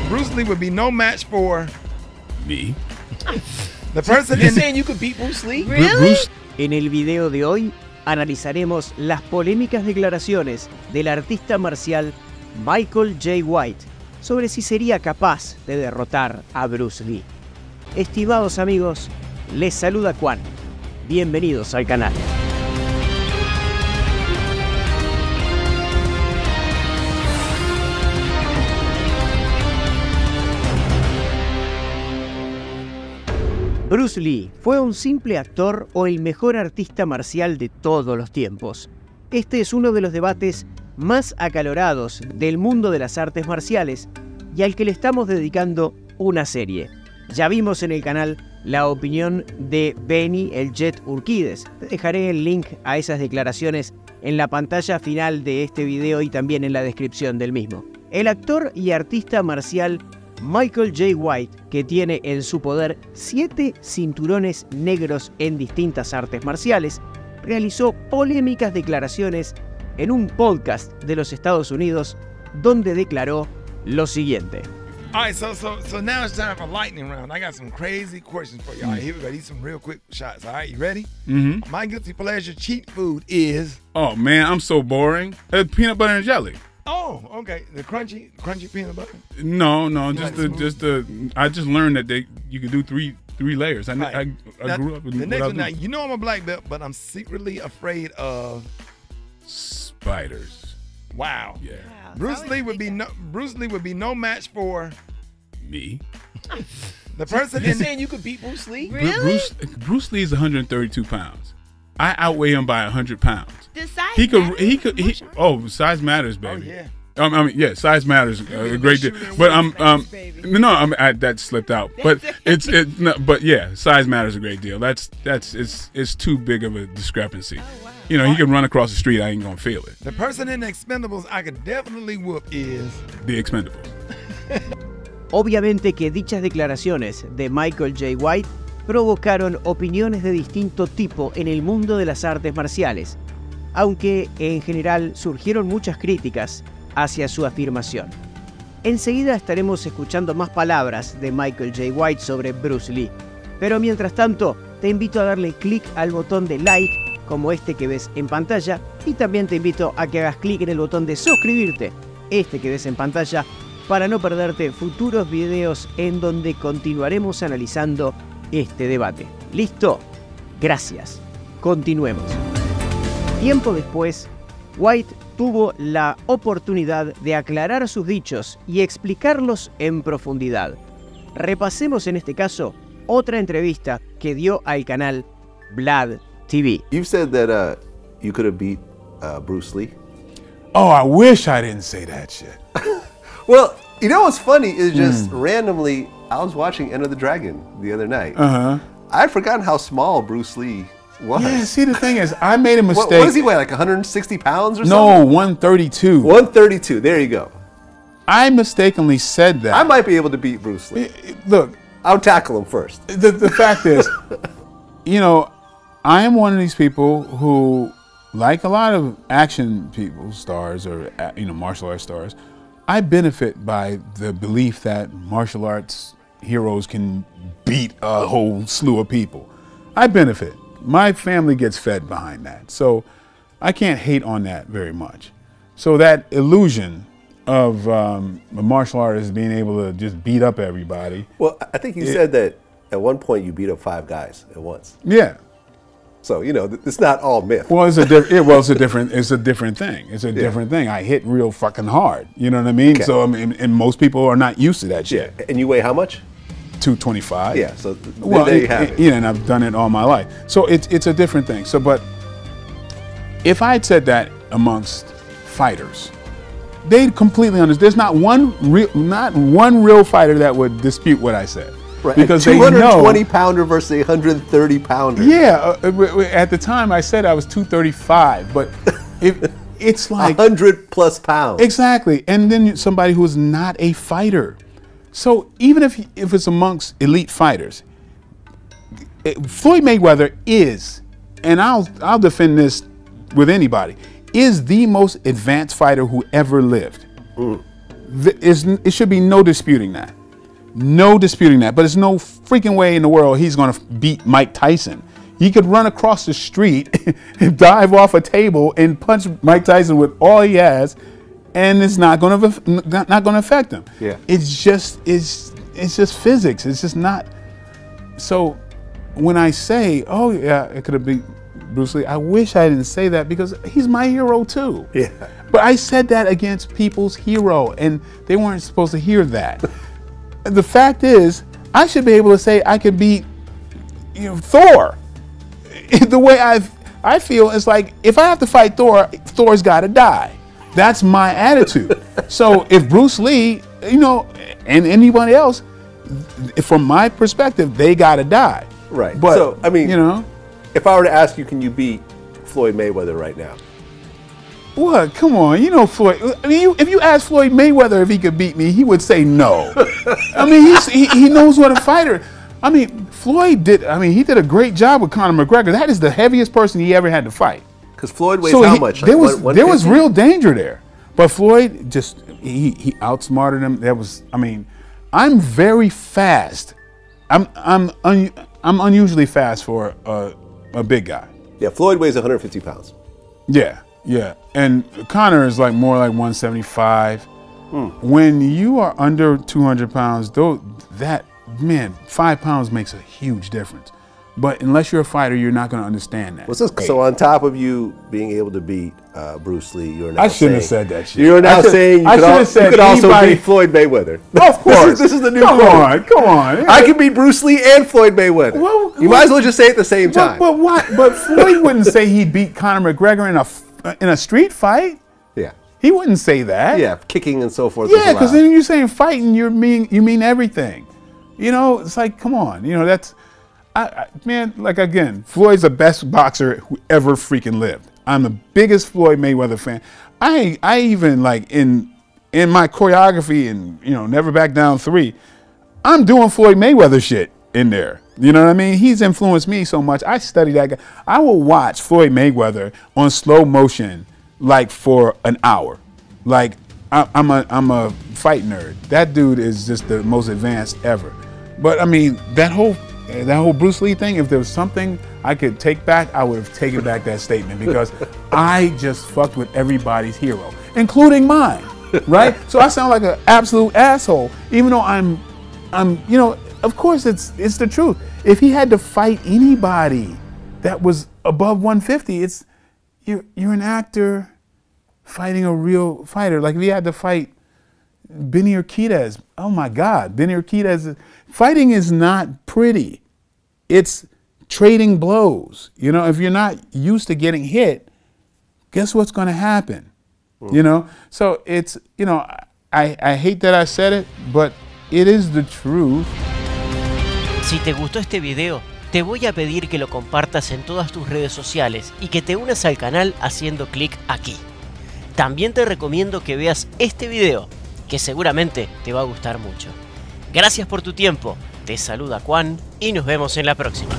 Bruce Lee would be no match for me. The person You're saying you could beat Bruce Lee? Really? En el video de hoy analizaremos las polémicas declaraciones del artista marcial Michael J. White sobre si sería capaz de derrotar a Bruce Lee. Estimados amigos, les saluda Kwan. Bienvenidos al canal. Bruce Lee fue un simple actor o el mejor artista marcial de todos los tiempos. Este es uno de los debates más acalorados del mundo de las artes marciales y al que le estamos dedicando una serie. Ya vimos en el canal la opinión de Benny el Jet Urquides. Te dejaré el link a esas declaraciones en la pantalla final de este video y también en la descripción del mismo. El actor y artista marcial Michael J. White, que tiene en su poder 7 cinturones negros en distintas artes marciales, realizó polémicas declaraciones en un podcast de los Estados Unidos donde declaró lo siguiente. All right, so now it's time for lightning round. I got some crazy questions for you. All right, here we go. These some real quick shots. All right, you ready? Mm-hmm. My guilty pleasure cheat food is... Oh, man, I'm so boring. Peanut butter and jelly. Oh, okay. The crunchy peanut butter? No, I just learned that you can do three layers. I grew up with the next one. Now, you know I'm a black belt, but I'm secretly afraid of spiders. Wow. Yeah. Wow. Bruce Lee would be no match for me. The person You're saying you could beat Bruce Lee? Really? Bruce Lee is 132 pounds. I outweigh him by 100 pounds. Does size He oh, size matters, baby. Oh, yeah. Yeah, size matters a great deal. But that slipped out. But but yeah, size matters a great deal. It's too big of a discrepancy. Oh, wow. You know, he can run across the street, I ain't gonna feel it. The person in the Expendables I could definitely whoop is The Expendables. Obviamente que dichas declaraciones de Michael J. White provocaron opiniones de distinto tipo en el mundo de las artes marciales, aunque en general surgieron muchas críticas hacia su afirmación. Enseguida estaremos escuchando más palabras de Michael J. White sobre Bruce Lee, pero mientras tanto te invito a darle clic al botón de like como este que ves en pantalla y también te invito a que hagas clic en el botón de suscribirte, este que ves en pantalla, para no perderte futuros videos en donde continuaremos analizando este debate. ¿Listo? Gracias. Continuemos. Tiempo después, White tuvo la oportunidad de aclarar sus dichos y explicarlos en profundidad. Repasemos en este caso otra entrevista que dio al canal Blood TV. You've said that you could have beat Bruce Lee. Oh, I wish I didn't say that shit. Well, you know what's funny is just randomly, I was watching Enter the Dragon the other night. I'd forgotten how small Bruce Lee was. Yeah, see, the thing is, I made a mistake. What does he weigh, like 160 pounds or something? No, 132. 132, there you go. I mistakenly said that. I might be able to beat Bruce Lee. Look. I'll tackle him first. The fact is, you know, I am one of these people who, like a lot of action people, stars, or, martial arts stars, I benefit by the belief that martial arts heroes can beat a whole slew of people. I benefit. My family gets fed behind that. So I can't hate on that very much. So that illusion of a martial artist being able to just beat up everybody. Well, I think you said that at one point you beat up 5 guys at once. Yeah. So, you know, it's not all myth. Well, it's a different thing. It's a different thing. I hit real fucking hard. You know what I mean? Okay. So, and most people are not used to that shit. Yeah. And you weigh how much? 225. Yeah. So there you have it. Yeah, and I've done it all my life. So it's a different thing. So, but if I had said that amongst fighters, they'd completely understand. There's not one real fighter that would dispute what I said. Right. Because a 220-pounder versus a 130-pounder. Yeah, at the time I said I was 235, but it's like 100+ pounds. Exactly, and then somebody who is not a fighter. So even if it's amongst elite fighters, Floyd Mayweather is, and I'll defend this with anybody, is the most advanced fighter who ever lived. It should be no disputing that. No disputing that. But there's no freaking way in the world he's going to beat Mike Tyson. He could run across the street and dive off a table and punch Mike Tyson with all he has, and it's not going to affect him. Yeah. It's just physics. It's just not. So when I say, oh yeah, it could have been Bruce Lee, I wish I didn't say that because he's my hero too. Yeah. But I said that against people's hero, and they weren't supposed to hear that. The fact is, I should be able to say I could beat, Thor. The way I feel is like, if I have to fight Thor, Thor's got to die. That's my attitude. So if Bruce Lee, and anybody else, from my perspective, they got to die. Right. But, so, I mean, if I were to ask you, can you beat Floyd Mayweather right now? What? Come on, Floyd. I mean, if you ask Floyd Mayweather if he could beat me, he would say no. I mean, he knows what a fighter. I mean, Floyd did. I mean, he did a great job with Conor McGregor. That is the heaviest person he ever had to fight. Because Floyd weighs how much? Like there was real danger there, but Floyd just he outsmarted him. I'm very fast. I'm unusually fast for a big guy. Yeah, Floyd weighs 150 pounds. Yeah. Yeah, and Conor is like more like 175. When you are under 200 pounds, though, 5 pounds makes a huge difference. But unless you're a fighter, you're not going to understand that. So on top of you being able to beat Bruce Lee, you're now I shouldn't have said that shit. You're now saying you could also beat Floyd Mayweather. Of course. This is the new quote. Come on. I can beat Bruce Lee and Floyd Mayweather. You might as well just say it at the same time. But what? But Floyd wouldn't say he beat Conor McGregor in a street fight. Yeah. He wouldn't say that. Yeah, kicking and so forth. Yeah, because then you're saying fighting, you mean everything. It's like, come on. That's, man, like again, Floyd's the best boxer who ever freaking lived. I'm the biggest Floyd Mayweather fan. I even like in my choreography and Never Back Down 3, I'm doing Floyd Mayweather shit in there. You know what I mean? He's influenced me so much. I study that guy. I will watch Floyd Mayweather on slow motion like for an hour. Like I'm a fight nerd. That dude is just the most advanced ever. But I mean, that whole Bruce Lee thing, if there was something I could take back, I would have taken back that statement because I just fucked with everybody's hero, including mine, right? So I sound like an absolute asshole, even though I'm of course it's the truth. If he had to fight anybody that was above 150, you're an actor fighting a real fighter. Like if he had to fight Benny Urquidez, oh my God, Benny Urquidez. Fighting is not pretty. It's trading blows. If you're not used to getting hit, guess what's going to happen? So it's, I hate that I said it, but it is the truth. Si te gustó este video, te voy a pedir que lo compartas en todas tus redes sociales y que te unas al canal haciendo clic aquí. También te recomiendo que veas este video, que seguramente te va a gustar mucho. Gracias por tu tiempo, te saluda Kwan y nos vemos en la próxima.